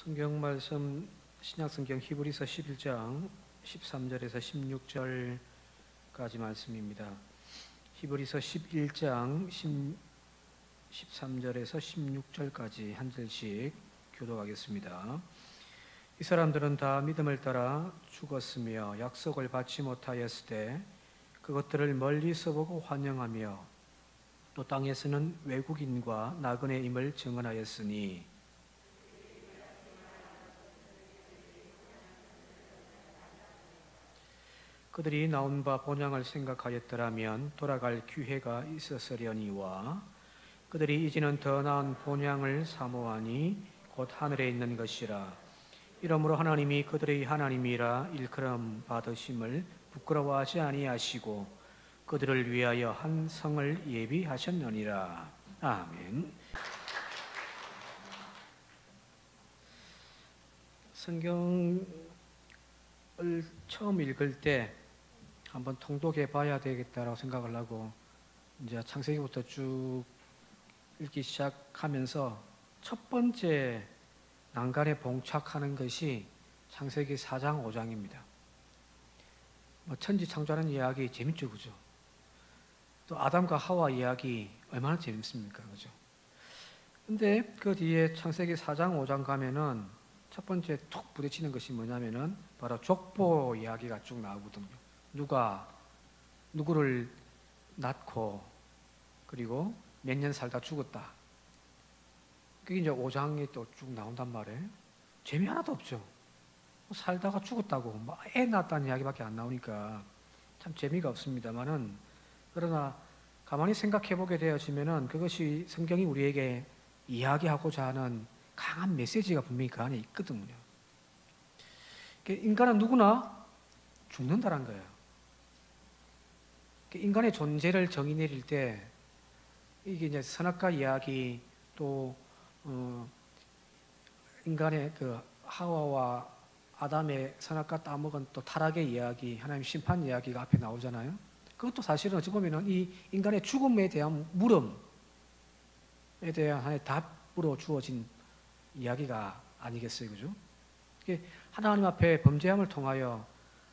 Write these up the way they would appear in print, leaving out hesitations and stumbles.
성경 말씀 신약성경 히브리서 11장 13절에서 16절까지 말씀입니다. 히브리서 11장 13절에서 16절까지 한 절씩 교독하겠습니다. 이 사람들은 다 믿음을 따라 죽었으며 약속을 받지 못하였을 때 그것들을 멀리서 보고 환영하며 또 땅에서는 외국인과 나그네임을 증언하였으니 그들이 나온 바 본향을 생각하였더라면 돌아갈 기회가 있었으려니와 그들이 이제는 더 나은 본향을 사모하니 곧 하늘에 있는 것이라. 이러므로 하나님이 그들의 하나님이라 일컬음 받으심을 부끄러워하지 아니하시고 그들을 위하여 한 성을 예비하셨느니라. 아멘. 성경을 처음 읽을 때 한번 통독해 봐야 되겠다라고 생각을 하고 이제 창세기부터 쭉 읽기 시작하면서 첫 번째 난간에 봉착하는 것이 창세기 4장 5장입니다. 천지 창조하는 이야기 재밌죠, 그죠? 또 아담과 하와 이야기 얼마나 재밌습니까, 그죠? 근데 그 뒤에 창세기 4장 5장 가면은 첫 번째 툭 부딪히는 것이 뭐냐면은 바로 족보 이야기가 쭉 나오거든요. 누가 누구를 낳고 그리고 몇 년 살다 죽었다. 그게 이제 5장에 또 쭉 나온단 말이에요. 재미 하나도 없죠. 살다가 죽었다고 애 낳았다는 이야기밖에 안 나오니까 참 재미가 없습니다만은, 그러나 가만히 생각해 보게 되어지면은 그것이 성경이 우리에게 이야기하고자 하는 강한 메시지가 분명히 그 안에 있거든요. 인간은 누구나 죽는다는 거예요. 인간의 존재를 정의 내릴 때 이게 이제 선악과 이야기, 또 인간의 그 하와와 아담의 선악과 따먹은 또 타락의 이야기, 하나님 심판 이야기가 앞에 나오잖아요. 그것도 사실은 어찌 보면은 이 인간의 죽음에 대한 물음에 대한 하나의 답으로 주어진 이야기가 아니겠어요, 그죠? 하나님 앞에 범죄함을 통하여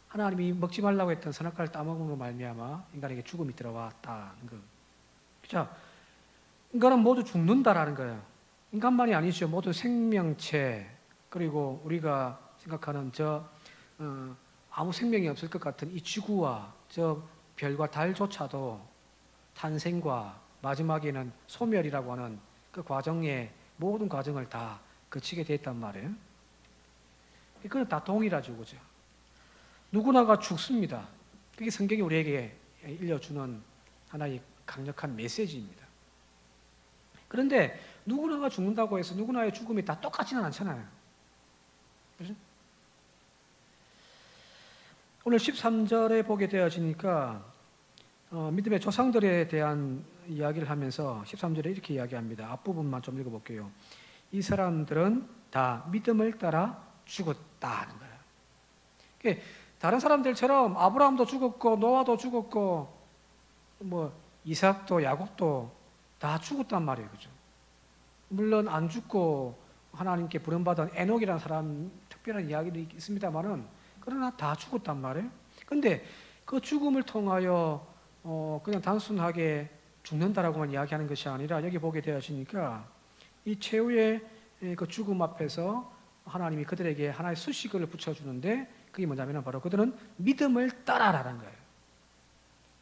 하나님이 먹지 말라고 했던 선악과를 따먹음으로 말미암아 인간에게 죽음이 들어왔다는 거. 자, 인간은 모두 죽는다라는 거예요. 인간만이 아니죠. 모두 생명체, 그리고 우리가 생각하는 아무 생명이 없을 것 같은 이 지구와 저 별과 달조차도 탄생과 마지막에는 소멸이라고 하는 그 과정의 모든 과정을 다 거치게 됐단 말이에요. 그건 다 동일하죠, 그죠? 누구나가 죽습니다. 그게 성경이 우리에게 일러주는 하나의 강력한 메시지입니다. 그런데 누구나가 죽는다고 해서 누구나의 죽음이 다 똑같지는 않잖아요. 그죠? 오늘 13절에 보게 되어지니까 믿음의 조상들에 대한 이야기를 하면서 13절에 이렇게 이야기합니다. 앞부분만 좀 읽어볼게요. 이 사람들은 다 믿음을 따라 죽었다는 거예요. 다른 사람들처럼 아브라함도 죽었고 노아도 죽었고 뭐 이삭도 야곱도 다 죽었단 말이에요, 그죠? 물론 안 죽고 하나님께 부름받은 에녹이라는 사람 특별한 이야기도 있습니다만은 그러나 다 죽었단 말이에요. 근데 그 죽음을 통하여 그냥 단순하게 죽는다라고만 이야기하는 것이 아니라 여기 보게 되어지니까 이 최후의 그 죽음 앞에서 하나님이 그들에게 하나의 수식을 붙여주는데 그게 뭐냐면 바로 그들은 믿음을 따라라는 거예요.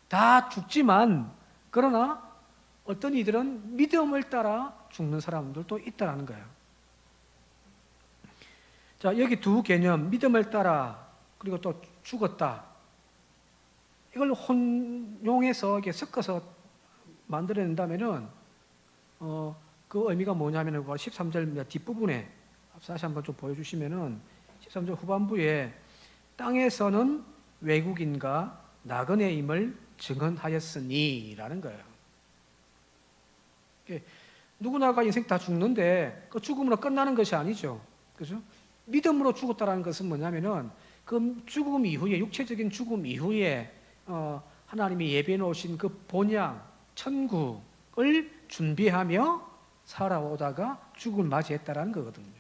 다 죽지만 그러나 어떤 이들은 믿음을 따라 죽는 사람들도 있다라는 거예요. 자, 여기 두 개념, 믿음을 따라 그리고 또 죽었다, 이걸 혼용해서 이렇게 섞어서 만들어낸다면은 그 의미가 뭐냐면은 13절 뒷부분에 다시 한번 좀 보여주시면은 13절 후반부에 땅에서는 외국인과 나그네임을 증언하였으니 라는 거예요. 누구나가 인생 다 죽는데 그 죽음으로 끝나는 것이 아니죠. 그죠? 믿음으로 죽었다는 것은 뭐냐면은 그 죽음 이후에, 육체적인 죽음 이후에 하나님이 예비해 놓으신 그 본향, 천국을 준비하며 살아오다가 죽음을 맞이했다라는 거거든요.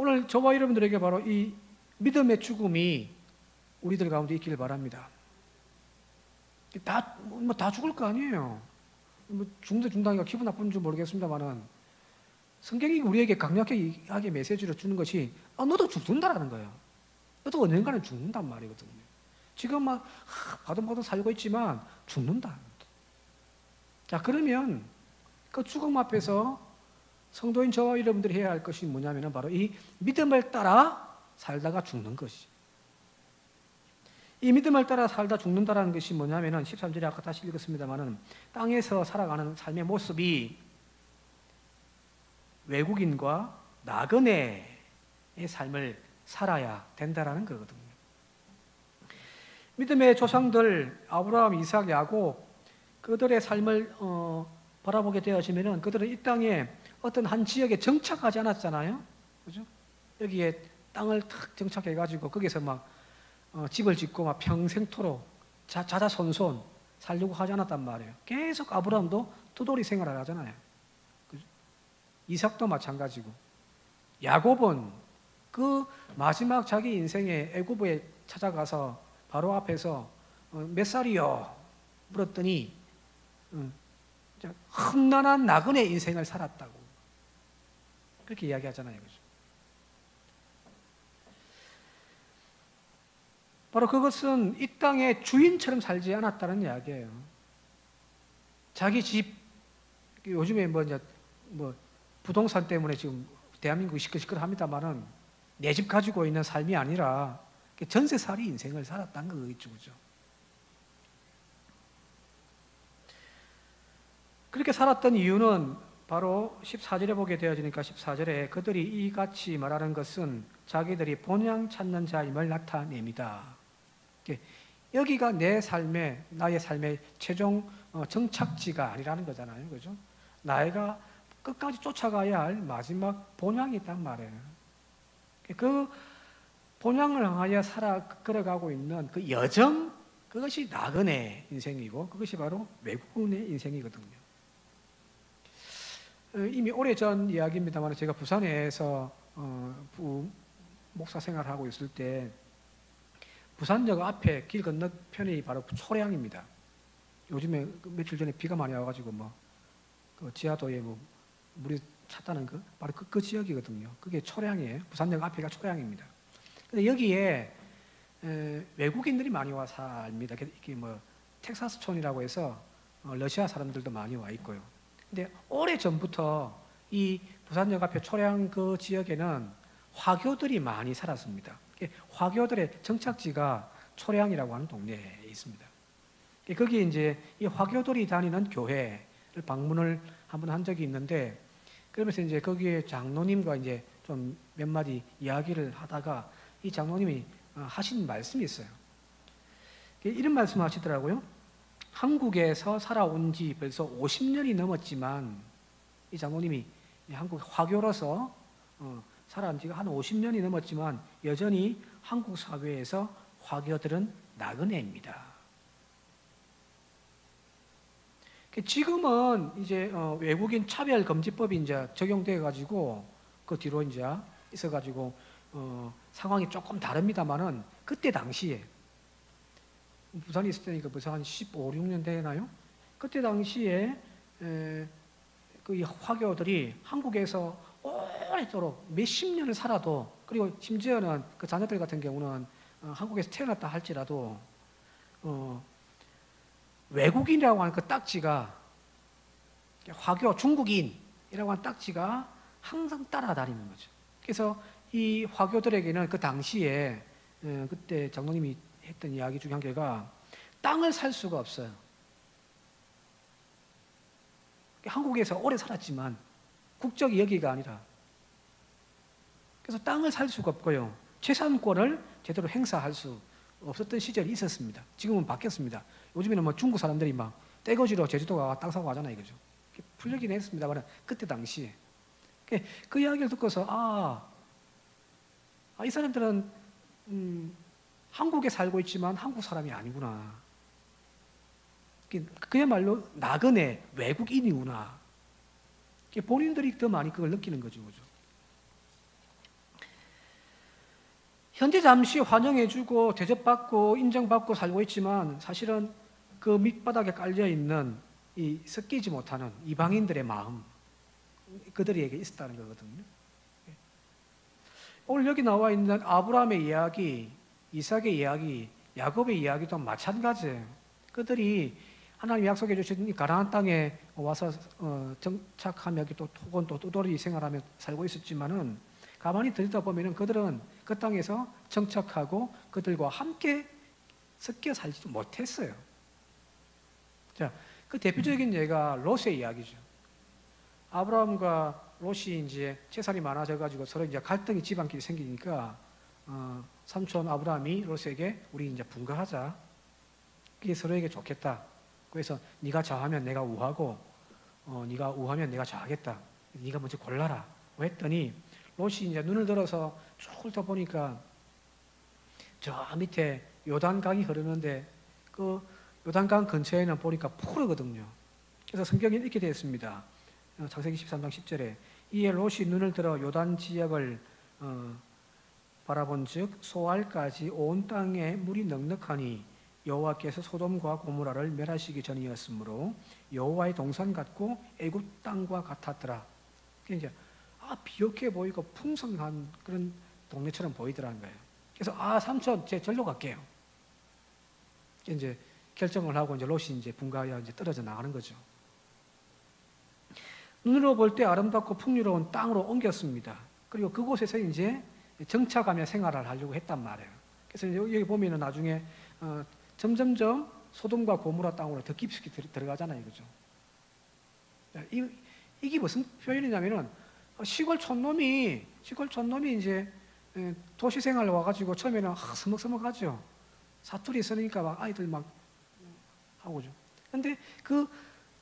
오늘 저와 여러분들에게 바로 이 믿음의 죽음이 우리들 가운데 있기를 바랍니다. 다 죽을 거 아니에요. 죽는다니까 기분 나쁜 줄 모르겠습니다만은 성경이 우리에게 강력하게 메시지를 주는 것이 너도 죽는다라는 거예요. 너도 언젠가는 죽는단 말이거든요. 지금 막 바둥바둥 살고 있지만 죽는다. 자, 그러면 그 죽음 앞에서 성도인 저와 여러분들이 해야 할 것이 뭐냐면 바로 이 믿음을 따라 살다가 죽는 것이. 이 믿음을 따라 살다 죽는다라는 것이 뭐냐면은 13절에 아까 다시 읽었습니다만은 땅에서 살아가는 삶의 모습이 외국인과 나그네의 삶을 살아야 된다라는 거거든요. 믿음의 조상들 아브라함, 이삭, 야곱 그들의 삶을 바라보게 되어지면은 그들은 이 땅에 어떤 한 지역에 정착하지 않았잖아요. 그죠? 여기에 땅을 탁 정착해가지고 거기서 막 집을 짓고 막 평생토록 자자손손 살려고 하지 않았단 말이에요. 계속 아브라함도 두돌이 생활을 하잖아요. 그죠? 이삭도 마찬가지고. 야곱은 그 마지막 자기 인생에 애굽에 찾아가서 바로 앞에서 몇 살이요? 물었더니 험난한 나그네 인생을 살았다고 그렇게 이야기하잖아요. 그죠? 바로 그것은 이 땅의 주인처럼 살지 않았다는 이야기예요. 자기 집, 요즘에 뭐 부동산 때문에 지금 대한민국이 시끌시끌합니다만은 내 집 가지고 있는 삶이 아니라 전세살이 인생을 살았다는 거겠죠. 그죠? 그렇게 살았던 이유는 바로 14절에 보게 되어지니까 14절에 그들이 이같이 말하는 것은 자기들이 본향 찾는 자임을 나타냅니다. 여기가 나의 삶의 최종 정착지가 아니라는 거잖아요. 그죠? 나이가 끝까지 쫓아가야 할 마지막 본향이 있단 말이에요. 그 본향을 향하여 걸어가고 있는 그 여정, 그것이 나그네 인생이고 그것이 바로 외국인의 인생이거든요. 이미 오래전 이야기입니다만 제가 부산에서 목사 생활을 하고 있을 때 부산역 앞에 길 건너편이 바로 초량입니다. 요즘에 며칠 전에 비가 많이 와가지고 그 지하도에 물이 찼다는 바로 그 지역이거든요. 그게 초량이에요. 부산역 앞에가 초량입니다. 근데 여기에 외국인들이 많이 와 삽니다. 이게 텍사스촌이라고 해서 러시아 사람들도 많이 와 있고요. 근데 오래 전부터 이 부산역 앞에 초량 그 지역에는 화교들이 많이 살았습니다. 화교들의 정착지가 초량이라고 하는 동네에 있습니다. 거기 이제 이 화교들이 다니는 교회를 방문을 한번 한 적이 있는데, 그러면서 이제 거기에 장로님과 이제 좀 몇 마디 이야기를 하다가 이 장로님이 하신 말씀이 있어요. 이런 말씀 하시더라고요. 한국에서 살아온 지 벌써 50년이 넘었지만, 이 장로님이 한국 화교로서 살아온 지가 한 50년이 넘었지만 여전히 한국 사회에서 화교들은 나그네입니다. 지금은 이제 외국인 차별금지법이 이제 적용돼 가지고 그 뒤로 이제 있어가지고 상황이 조금 다릅니다만은 그때 당시에 부산에 있을 때니까 벌써 한 15, 16년 되나요? 그때 당시에 그 화교들이 한국에서 오래도록 몇십 년을 살아도, 그리고 심지어는 그 자녀들 같은 경우는 한국에서 태어났다 할지라도 외국인이라고 하는 그 딱지가, 화교 중국인이라고 하는 딱지가 항상 따라다니는 거죠. 그래서 이 화교들에게는 그 당시에 그때 장로님이 했던 이야기 중에 한 개가 땅을 살 수가 없어요. 한국에서 오래 살았지만 국적이 여기가 아니라, 그래서 땅을 살 수가 없고요, 재산권을 제대로 행사할 수 없었던 시절이 있었습니다. 지금은 바뀌었습니다. 요즘에는 중국 사람들이 막 떼거지로 제주도 가 땅 사고 하잖아요. 그죠? 풀리긴 했습니다만 그때 당시에 그 이야기를 듣고서 이 사람들은 한국에 살고 있지만 한국 사람이 아니구나. 그야말로 나그네 외국인이구나. 본인들이 더 많이 그걸 느끼는 거죠. 그죠? 현재 잠시 환영해주고 대접받고 인정받고 살고 있지만 사실은 그 밑바닥에 깔려있는 이 섞이지 못하는 이방인들의 마음, 그들에게 있었다는 거거든요. 오늘 여기 나와 있는 아브라함의 이야기, 이삭의 이야기, 야곱의 이야기도 마찬가지예요. 그들이 하나님이 약속해 주신 이 가나안 땅에 와서 정착하며 또 혹은 또 떠돌이 생활하며 살고 있었지만은 가만히 들여다보면 그들은 그 땅에서 정착하고 그들과 함께 섞여 살지도 못했어요. 자, 그 대표적인 예가 롯의 이야기죠. 아브라함과 롯이 이제 재산이 많아져가지고 서로 이제 갈등이 집안끼리 생기니까 삼촌 아브라함이 롯에게 우리 이제 분가하자. 그게 서로에게 좋겠다. 그래서 네가 좌하면 내가 우하고 네가 우하면 내가 좌하겠다. 네가 먼저 골라라. 했더니 롯이 이제 눈을 들어서 쭉 훑어보니까 저 밑에 요단강이 흐르는데 그 요단강 근처에는 보니까 푸르거든요. 그래서 성경에 이렇게 되어 있습니다. 창세기 13장 10절에 이에 롯이 눈을 들어 요단 지역을 바라본즉 소알까지 온 땅에 물이 넉넉하니 여호와께서 소돔과 고모라를 멸하시기 전이었으므로 여호와의 동산 같고 애굽 땅과 같았더라. 이제 비옥해 보이고 풍성한 그런 동네처럼 보이더라는 거예요. 그래서 삼촌 제 절로 갈게요. 이제 결정을 하고 이제 롯이 이제 분가하여 이제 떨어져 나가는 거죠. 눈으로 볼 때 아름답고 풍요로운 땅으로 옮겼습니다. 그리고 그곳에서 이제 정착하며 생활을 하려고 했단 말이에요. 그래서 여기 보면은 나중에 점점점 소돔과 고모라 땅으로 더 깊숙이 들어가잖아요, 그죠? 이게 무슨 표현이냐면은 시골 촌놈이 이제 도시 생활 와가지고 처음에는 서먹서먹하죠. 사투리 쓰니까 막 아이들 막 하고죠. 근데 그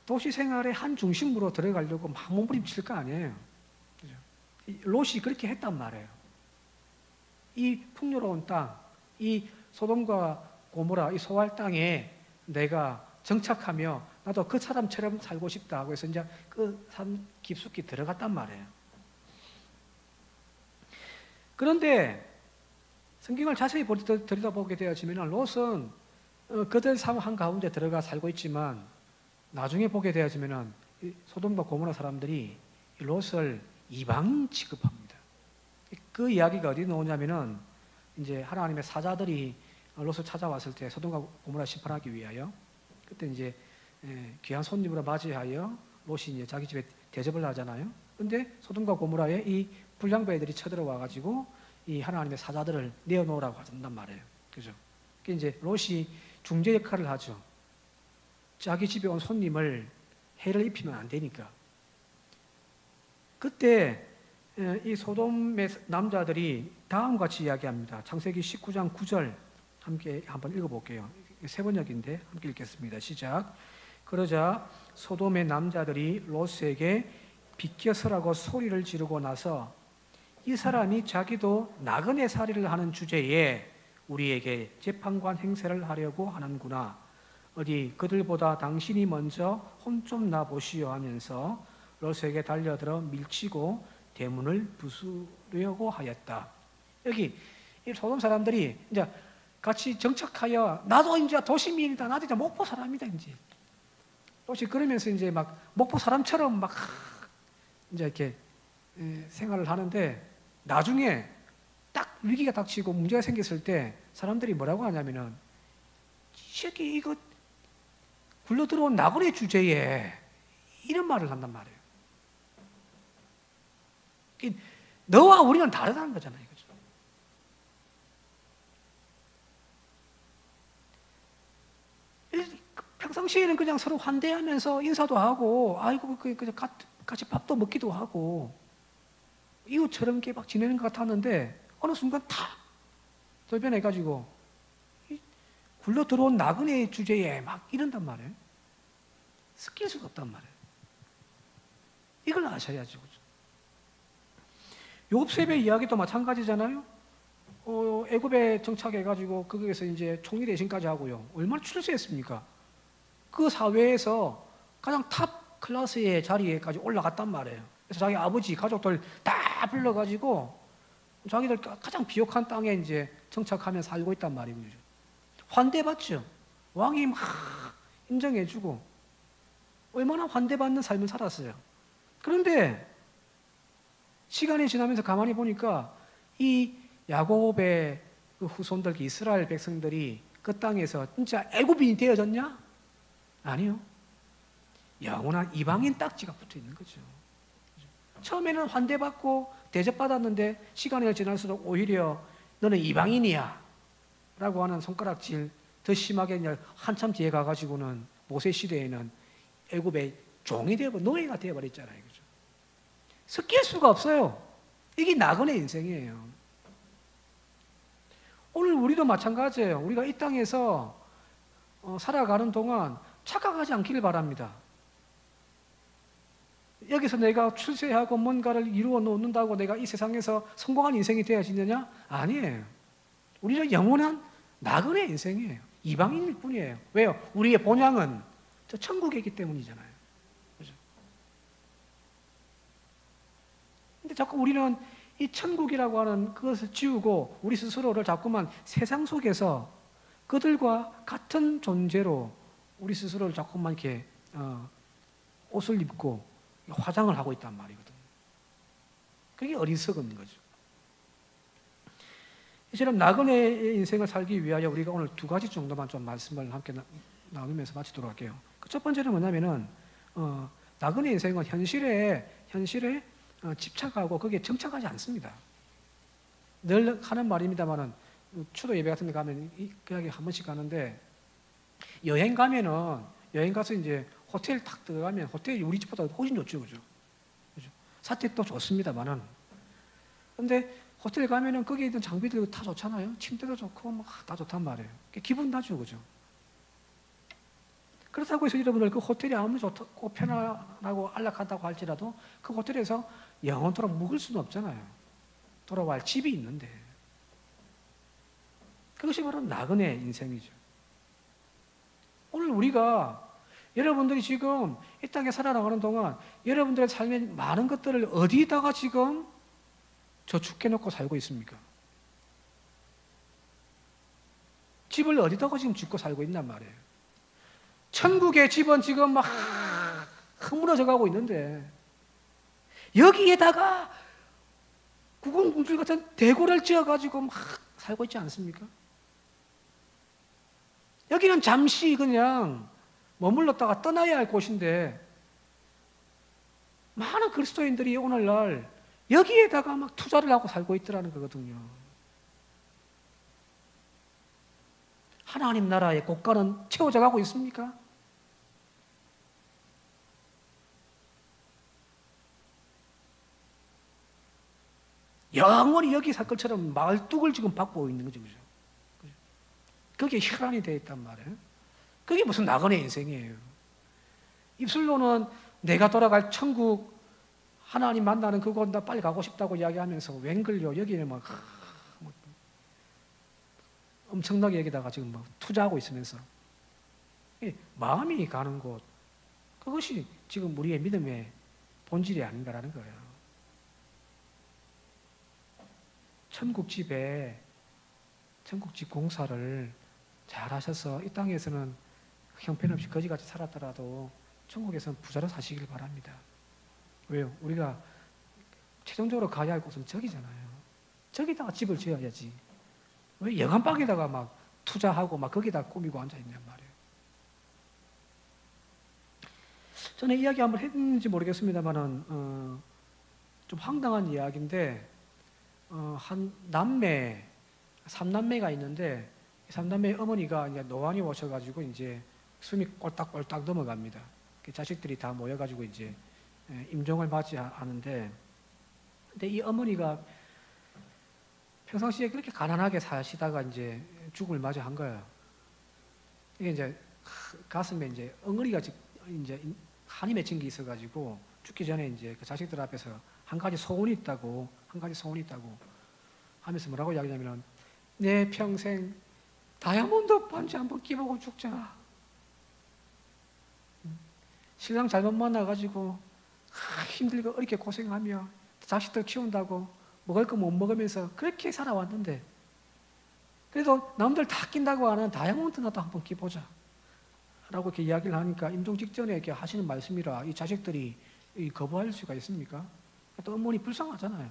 도시 생활의 한 중심으로 들어가려고 막 몸부림칠 거 아니에요. 그죠? 롯이 그렇게 했단 말이에요. 이 풍요로운 땅, 이 소돔과 고모라, 이 소알 땅에 내가 정착하며 나도 그 사람처럼 살고 싶다 하고 해서 이제 그 산 깊숙이 들어갔단 말이에요. 그런데 성경을 자세히 들여다보게 되어지면 롯은 그들 삶 한가운데 들어가 살고 있지만 나중에 보게 되어지면 소돔과 고모라 사람들이 롯을 이방인 취급합니다. 그 이야기가 어디 나오냐면은 이제 하나님의 사자들이 롯을 찾아왔을 때 소돔과 고모라 심판하기 위하여 그때 이제 귀한 손님으로 맞이하여 롯이 이제 자기 집에 대접을 하잖아요. 근데 소돔과 고모라의 이 불량배들이 쳐들어와 가지고 이 하나님의 사자들을 내어놓으라고 한단 말이에요. 그죠? 그 이제 롯이 중재 역할을 하죠. 자기 집에 온 손님을 해를 입히면 안 되니까. 그때 이 소돔의 남자들이 다음과 같이 이야기합니다. 창세기 19장 9절 함께 한번 읽어볼게요. 세 번역인데 함께 읽겠습니다. 시작. 그러자 소돔의 남자들이 롯에게 비켜서라고 소리를 지르고 나서 이 사람이 자기도 나그네 살이를 하는 주제에 우리에게 재판관 행세를 하려고 하는구나. 어디 그들보다 당신이 먼저 혼 좀 나 보시오 하면서 롯에게 달려들어 밀치고 대문을 부수려고 하였다. 여기 이 소돔 사람들이 이제 같이 정착하여 나도 이제 도시민이다. 나도 이제 목포 사람이다 이제. 롯이 그러면서 이제 막 목포 사람처럼 막 이제 이렇게 생활을 하는데 나중에 딱 위기가 닥치고 문제가 생겼을 때 사람들이 뭐라고 하냐면은 이 새끼 이거 굴러 들어온 나그네 주제에 이런 말을 한단 말이에요. 너와 우리는 다르다는 거잖아요. 그죠? 평상시에는 그냥 서로 환대하면서 인사도 하고 아이고 그냥 같이 밥도 먹기도 하고 이웃처럼 이렇게 막 지내는 것 같았는데 어느 순간 다 돌변해가지고 굴러 들어온 나그네 주제에 막 이런단 말이에요. 섞일 수가 없단 말이에요. 이걸 아셔야죠. 욥셉의 이야기도 마찬가지잖아요. 애굽에 정착해가지고 거기에서 이제 총리 대신까지 하고요. 얼마나 출세했습니까? 그 사회에서 가장 탑 클래스의 자리에까지 올라갔단 말이에요. 그래서 자기 아버지 가족들 다 불러가지고 자기들 가장 비옥한 땅에 이제 정착하며 살고 있단 말이군요. 환대받죠. 왕이 막 인정해주고 얼마나 환대받는 삶을 살았어요. 그런데 시간이 지나면서 가만히 보니까 이 야곱의 그 후손들, 이스라엘 백성들이 그 땅에서 진짜 애굽인이 되어졌냐? 아니요. 영원한 이방인 딱지가 붙어 있는 거죠. 처음에는 환대받고 대접받았는데 시간이 지날수록 오히려 너는 이방인이야 라고 하는 손가락질 더 심하게 한참 뒤에 가가지고는 모세 시대에는 애굽의 종이 되어버려 노예가 되어버렸잖아요. 그죠? 섞일 수가 없어요. 이게 나그네 인생이에요. 오늘 우리도 마찬가지예요. 우리가 이 땅에서 살아가는 동안 착각하지 않기를 바랍니다. 여기서 내가 출세하고 뭔가를 이루어 놓는다고 내가 이 세상에서 성공한 인생이 되어지느냐? 아니에요. 우리는 영원한 나그네 인생이에요. 이방인일 뿐이에요. 왜요? 우리의 본향은 저 천국에 있기 때문이잖아요. 그죠? 근데 자꾸 우리는 이 천국이라고 하는 그것을 지우고 우리 스스로를 자꾸만 세상 속에서 그들과 같은 존재로 우리 스스로를 자꾸만 이렇게 옷을 입고 화장을 하고 있단 말이거든요. 그게 어리석은 거죠. 이처럼 나그네의 인생을 살기 위하여 우리가 오늘 두 가지 정도만 좀 말씀을 함께 나누면서 마치도록 할게요. 그 첫 번째는 뭐냐면은 나그네 인생은 현실에 집착하고 거기에 정착하지 않습니다. 늘 하는 말입니다만은 추도 예배 같은 데 가면 그냥 한 번씩 가는데 여행 가서 이제 호텔 탁 들어가면 호텔이 우리 집보다 훨씬 좋죠, 그죠? 사택도 좋습니다만은. 근데 호텔 가면은 거기에 있는 장비들 다 좋잖아요. 침대도 좋고 막 다 좋단 말이에요. 기분 나죠, 그죠? 그렇다고 해서 여러분들 그 호텔이 아무리 좋고 편안하고 안락하다고 할지라도 그 호텔에서 영원토록 묵을 수는 없잖아요. 돌아갈 집이 있는데. 그것이 바로 나그네 인생이죠. 오늘 우리가 여러분들이 지금 이 땅에 살아나가는 동안 여러분들의 삶의 많은 것들을 어디다가 지금 저축해놓고 살고 있습니까? 집을 어디다가 지금 짓고 살고 있단 말이에요. 천국의 집은 지금 막 흐물어져 가고 있는데 여기에다가 구공공주 같은 대고를 지어가지고 막 살고 있지 않습니까? 여기는 잠시 그냥 머물렀다가 떠나야 할 곳인데 많은 그리스도인들이 오늘날 여기에다가 막 투자를 하고 살고 있더라는 거거든요. 하나님 나라의 곳간은 채워져 가고 있습니까? 영원히 여기 살 것처럼 말뚝을 지금 받고 있는 거죠. 그죠? 그게 혈안이 되어 있단 말이에요. 그게 무슨 나그네 인생이에요. 입술로는 내가 돌아갈 천국 하나님 만나는 그곳 나 빨리 가고 싶다고 이야기하면서 웬걸요 여기는 막 엄청나게 여기다가 지금 막 투자하고 있으면서 마음이 가는 곳 그것이 지금 우리의 믿음의 본질이 아닌가라는 거예요. 천국집 공사를 잘 하셔서 이 땅에서는 형편없이 거지같이 살았더라도 천국에서는 부자로 사시길 바랍니다. 왜요? 우리가 최종적으로 가야 할 곳은 저기잖아요. 저기다가 집을 지어야지. 왜 여간방에다가 막 투자하고 막 거기다 꾸미고 앉아있냔 말이에요. 저는 이야기 한번 했는지 모르겠습니다만은 좀 황당한 이야기인데 한 삼남매가 있는데 삼남매의 어머니가 이제 노안이 오셔가지고 이제 숨이 꼴딱꼴딱 넘어갑니다. 자식들이 다 모여가지고 이제 임종을 맞이하는데, 근데 이 어머니가 평상시에 그렇게 가난하게 사시다가 이제 죽음을 맞이한 거예요. 이게 이제 가슴에 이제 엉덩이가 이제 한이 맺힌 게 있어가지고 죽기 전에 이제 그 자식들 앞에서 한 가지 소원이 있다고 하면서 뭐라고 이야기하냐면 내 평생 다이아몬드 반지 한번 끼보고 죽자. 신랑 잘못 만나가지고 힘들고 어렵게 고생하며 자식들 키운다고 먹을 거 못 먹으면서 그렇게 살아왔는데 그래도 남들 다 낀다고 하는 다이아몬드나도 한번 끼보자 라고 이렇게 이야기를 하니까 임종 직전에 이렇게 하시는 말씀이라 이 자식들이 거부할 수가 있습니까? 또 어머니 불쌍하잖아요.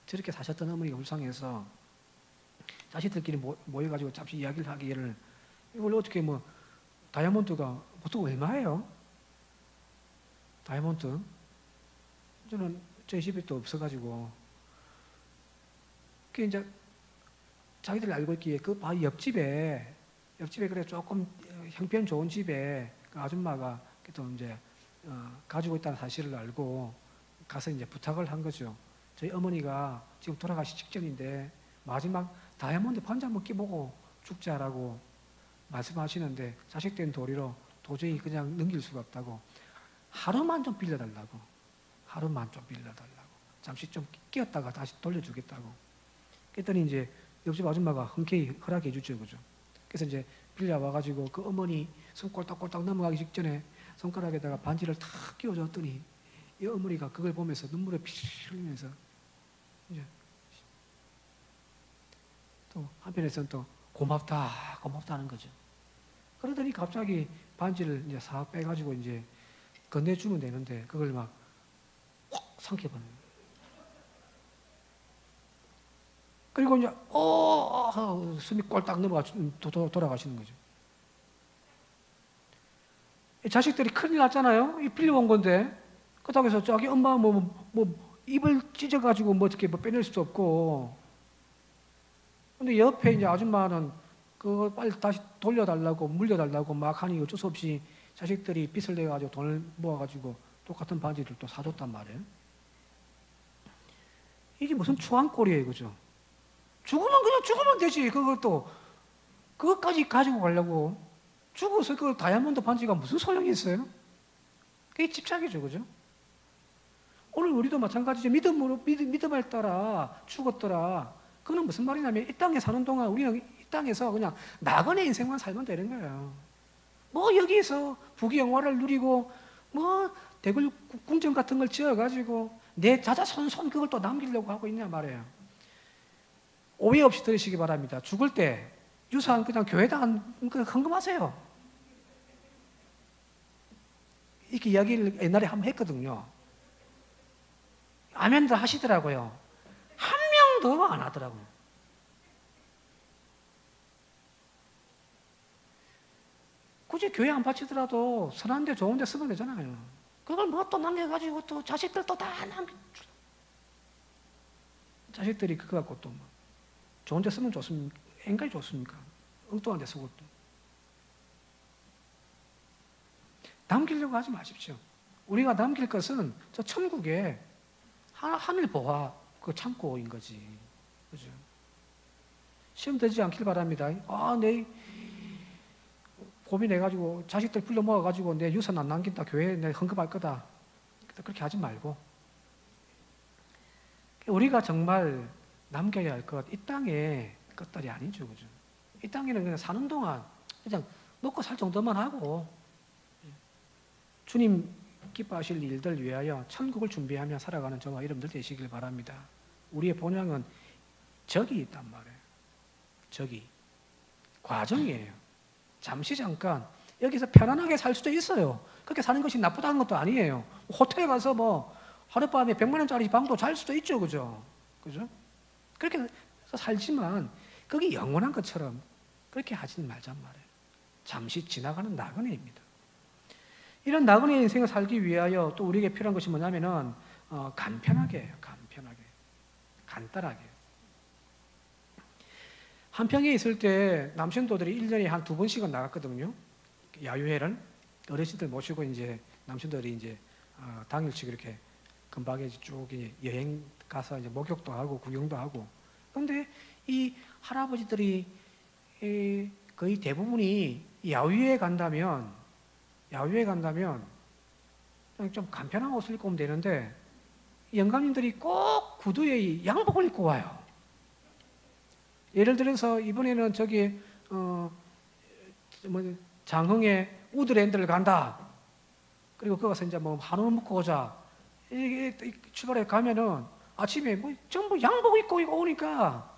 저렇게 사셨던 어머니가 불쌍해서 자식들끼리 모여가지고 잠시 이야기를 하기를 이걸 어떻게 뭐 다이아몬드가 보통 얼마예요? 다이아몬드? 저는 저희 집에 또 없어가지고 그 이제 자기들이 알고 있기에 그 바위 옆집에 그래 조금 형편 좋은 집에 그 아줌마가 또 이제 가지고 있다는 사실을 알고 가서 이제 부탁을 한 거죠. 저희 어머니가 지금 돌아가시 직전인데 마지막 다이아몬드 반지 한번 끼보고 죽자라고 말씀하시는데 자식된 도리로 도저히 그냥 넘길 수가 없다고 하루만 좀 빌려달라고 잠시 좀 끼었다가 다시 돌려주겠다고 그랬더니 이제 옆집 아줌마가 흔쾌히 허락해 주죠. 그죠? 그래서 이제 빌려와가지고 그 어머니 손 꼴딱꼴딱 넘어가기 직전에 손가락에다가 반지를 탁 끼워줬더니 이 어머니가 그걸 보면서 눈물을 피실 흘리면서 이제 또 한편에서는 또 고맙다는 거죠. 그러더니 갑자기 반지를 이제 싹 빼가지고 이제 건네주면 되는데 그걸 막 확 삼켜버려요. 그리고 이제 숨이 꼴딱 넘어가 돌아가시는 거죠. 자식들이 큰일 났잖아요. 이 빌려온 건데 그렇다고 해서 자기 엄마 뭐 입을 찢어가지고 뭐 어떻게 뭐 빼낼 수도 없고. 근데 옆에 이제 아줌마는 그거 빨리 다시 돌려달라고 물려달라고 막 하니 어쩔 수 없이 자식들이 빚을 내가지고 돈을 모아가지고 똑같은 반지를 또 사줬단 말이에요. 이게 무슨 추한꼴이에요, 그죠? 죽으면 되지. 그것까지 가지고 가려고. 죽어서 그 다이아몬드 반지가 무슨 소용이 있어요? 그게 집착이죠, 그죠? 오늘 우리도 마찬가지죠. 믿음을 따라 죽었더라. 그건 무슨 말이냐면 이 땅에 사는 동안 우리는 이 땅에서 그냥 나그네 인생만 살면 되는 거예요. 뭐 여기에서 부귀영화를 누리고 뭐 대굴 궁전 같은 걸 지어가지고 내 자자손손 그걸 또 남기려고 하고 있냐 말이에요. 오해 없이 들으시기 바랍니다. 죽을 때 유산 그냥 교회에다 헌금하세요. 이렇게 이야기를 옛날에 한번 했거든요. 아멘들 하시더라고요. 한 명도 안 하더라고요. 굳이 교회 안 바치더라도 선한 데 좋은 데 쓰면 되잖아요. 그걸 뭐 또 남겨가지고 또 자식들 또 다 남겨. 자식들이 그거 갖고 또 뭐 좋은 데 쓰면 좋습니까? 엔간히 좋습니까? 엉뚱한 데 쓰고 또. 남기려고 하지 마십시오. 우리가 남길 것은 저 천국에 하늘 보화 그 창고인 거지. 그죠? 시험 되지 않길 바랍니다. 내 고민해가지고 자식들 불러 모아가지고 내 유산 안 남긴다. 교회에 내 헌금할 거다. 그렇게 하지 말고. 우리가 정말 남겨야 할 것, 이 땅의 것들이 아니죠. 그죠? 이 땅에는 그냥 사는 동안 그냥 먹고 살 정도만 하고 주님 기뻐하실 일들 위하여 천국을 준비하며 살아가는 저와 여러분들 되시길 바랍니다. 우리의 본향은 적이 있단 말이에요. 적이. 과정이에요. 잠깐 여기서 편안하게 살 수도 있어요. 그렇게 사는 것이 나쁘다는 것도 아니에요. 호텔에 가서 뭐 하룻밤에 100만 원짜리 방도 잘 수도 있죠. 그죠? 그렇게 해서 살지만 그게 영원한 것처럼 그렇게 하지는 말잔 말이에요. 잠시 지나가는 나그네입니다. 이런 나그네 인생을 살기 위하여 또 우리에게 필요한 것이 뭐냐면은 간편하게 해요. 간단하게. 한평에 있을 때 남신도들이 1년에 한 2번씩은 나갔거든요. 야유회를 어르신들 모시고 이제 남신들이 이제 당일치 이렇게 근방에 쭉 여행 가서 이제 목욕도 하고 구경도 하고. 그런데 이 할아버지들이 거의 대부분이 야유회에 간다면 그냥 좀 간편한 옷을 입고 오면 되는데 영감님들이 꼭 구두에 양복을 입고 와요. 예를 들어서 이번에는 저기 장흥에 우드랜드를 간다. 그리고 거기 가서 이제 뭐 한우 먹고 오자. 이게 출발해 가면은 아침에 뭐 전부 양복 입고 오니까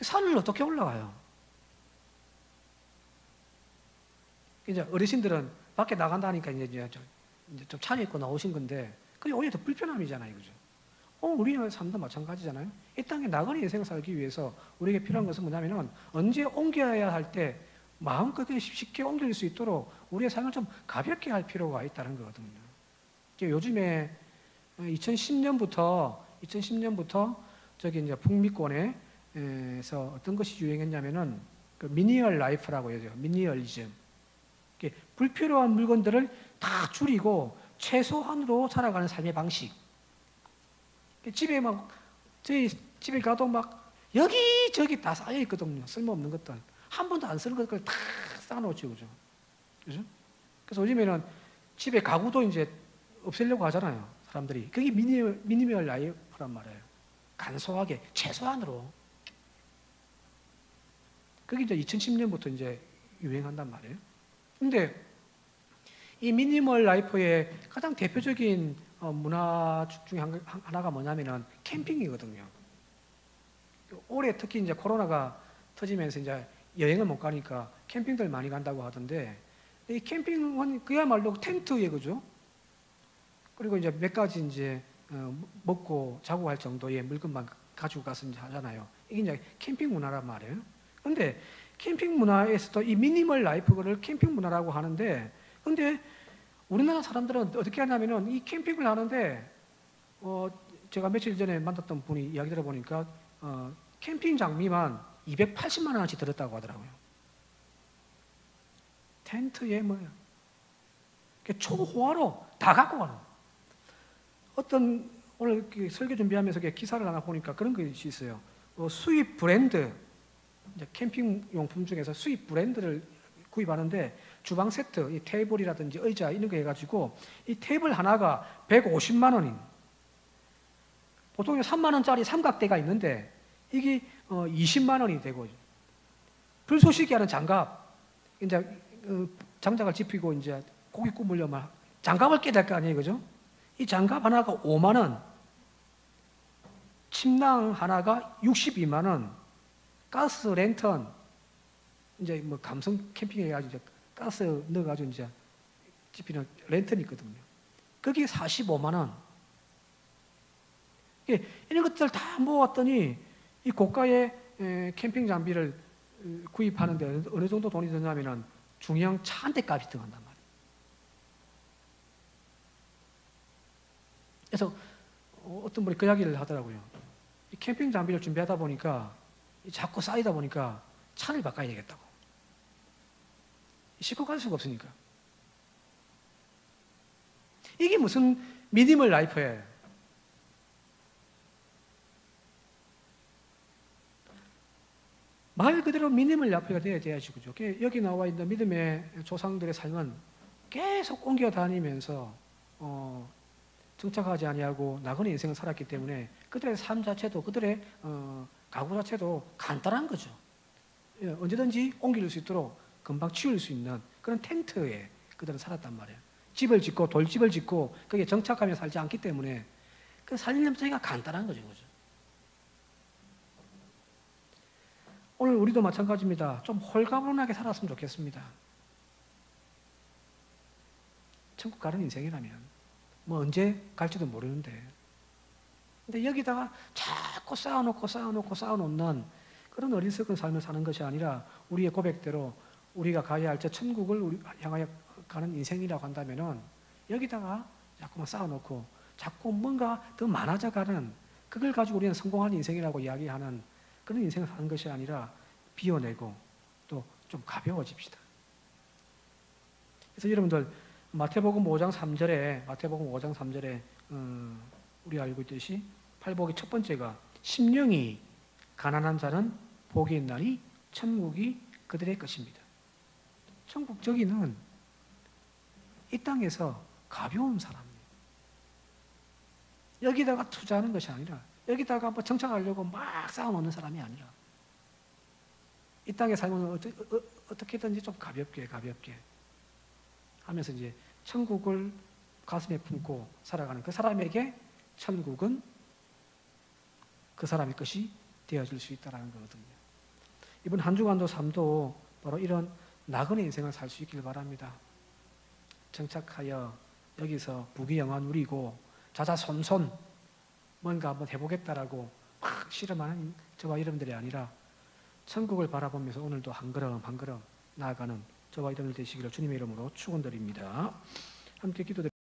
산을 어떻게 올라가요? 이제 어르신들은 밖에 나간다니까 이제 좀 차려입고 나오신 건데 그게 오히려 더 불편함이잖아요, 그죠? 우리의 삶도 마찬가지잖아요. 이 땅에 나그네 인생 살기 위해서 우리에게 필요한 것은 뭐냐면은 언제 옮겨야 할 때 마음껏 쉽게 옮길 수 있도록 우리의 삶을 좀 가볍게 할 필요가 있다는 거거든요. 요즘에 2010년부터 저기 이제 북미권에서 어떤 것이 유행했냐면은 그 미니멀 라이프라고 해요. 미니멀리즘. 불필요한 물건들을 다 줄이고 최소한으로 살아가는 삶의 방식. 집에 저희 집에 가도 여기저기 다 쌓여 있거든요. 쓸모없는 것들. 한 번도 안 쓰는 것들 다 쌓아놓지, 그죠? 그죠? 그래서 요즘에는 집에 가구도 이제 없애려고 하잖아요. 사람들이. 그게 미니멀 라이프란 말이에요. 간소하게, 최소한으로. 그게 이제 2010년부터 이제 유행한단 말이에요. 근데 이 미니멀 라이프의 가장 대표적인 문화 중에 하나가 뭐냐면은 캠핑이거든요. 올해 특히 이제 코로나가 터지면서 이제 여행을 못 가니까 캠핑들 많이 간다고 하던데 이 캠핑은 그야말로 텐트에 그죠? 그리고 이제 몇 가지 이제 먹고 자고 할 정도의 물건만 가지고 가서 이제 하잖아요. 이게 이제 캠핑 문화란 말이에요. 근데 캠핑 문화에서도 이 미니멀 라이프를 캠핑 문화라고 하는데 근데 우리나라 사람들은 어떻게 하냐면은 이 캠핑을 하는데 제가 며칠 전에 만났던 분이 이야기 들어보니까 캠핑 장비만 280만 원어치 들었다고 하더라고요. 텐트에 초호화로 다 갖고 가는. 어떤 오늘 설교 준비하면서 기사를 하나 보니까 그런 것이 있어요. 수입 브랜드, 이제 캠핑 용품 중에서 수입 브랜드를 구입하는데 주방 세트, 이 테이블이라든지 의자 이런 거 해가지고 이 테이블 하나가 150만 원인. 보통 3만 원짜리 삼각대가 있는데 이게 20만 원이 되고 불쏘시개 하는 장갑, 이제 장작을 집히고 이제 고기 구우려면 장갑을 끼야 될 거 아니에요, 그죠? 이 장갑 하나가 5만 원, 침낭 하나가 62만 원, 가스 랜턴, 이제 감성 캠핑 해가지고 가스 넣어가지고 이제 집히는 랜턴이 있거든요. 그게 45만 원. 이런 것들 다 모았더니 이 고가의 캠핑 장비를 구입하는데 어느 정도 돈이 드냐면은 중형 차 한 대 값이 들어간단 말이에요. 그래서 어떤 분이 그 이야기를 하더라고요. 이 캠핑 장비를 준비하다 보니까 자꾸 쌓이다 보니까 차를 바꿔야 되겠다고. 싣고 갈 수가 없으니까. 이게 무슨 미니멀 라이프예요. 말 그대로 미니멀 라이프가 되어야지, 그죠? 여기 나와 있는 믿음의 조상들의 삶은 계속 옮겨 다니면서 정착하지 아니하고 나그네 인생을 살았기 때문에 그들의 삶 자체도 그들의 가구 자체도 간단한 거죠. 언제든지 옮길 수 있도록 금방 치울 수 있는 그런 텐트에 그들은 살았단 말이에요. 집을 짓고 돌집을 짓고 거기에 정착하며 살지 않기 때문에 그 살림 자체가 간단한 거죠, 그죠? 오늘 우리도 마찬가지입니다. 좀 홀가분하게 살았으면 좋겠습니다. 천국 가는 인생이라면 언제 갈지도 모르는데 근데 여기다가 자꾸 쌓아놓는 그런 어리석은 삶을 사는 것이 아니라 우리의 고백대로 우리가 가야 할 저 천국을 향하여 가는 인생이라고 한다면은 여기다가 자꾸만 쌓아놓고 자꾸 뭔가 더 많아져가는 그걸 가지고 우리는 성공한 인생이라고 이야기하는 그런 인생을 사는 것이 아니라 비워내고 또 좀 가벼워집시다. 그래서 여러분들 마태복음 5장 3절에 우리 알고 있듯이 팔복의 첫 번째가 심령이 가난한 자는 복이 있나니 천국이 그들의 것입니다. 천국 저기는 이 땅에서 가벼운 사람이에요. 여기다가 투자하는 것이 아니라 여기다가 정착하려고 막 쌓아놓는 사람이 아니라 이 땅의 삶은 어떻게든지 좀 가볍게 하면서 이제 천국을 가슴에 품고 살아가는 그 사람에게 천국은 그 사람의 것이 되어질 수 있다는 거거든요. 이번 한 주간도 삶도 바로 이런 나그네 인생을 살 수 있길 바랍니다. 정착하여 여기서 부귀영화 누리고 자자손손 뭔가 한번 해보겠다라고 막 실험하는 저와 여러분들이 아니라 천국을 바라보면서 오늘도 한 걸음 한 걸음 나아가는 저와 여러분들 되시기를 주님의 이름으로 축원드립니다. 함께 기도드립니다.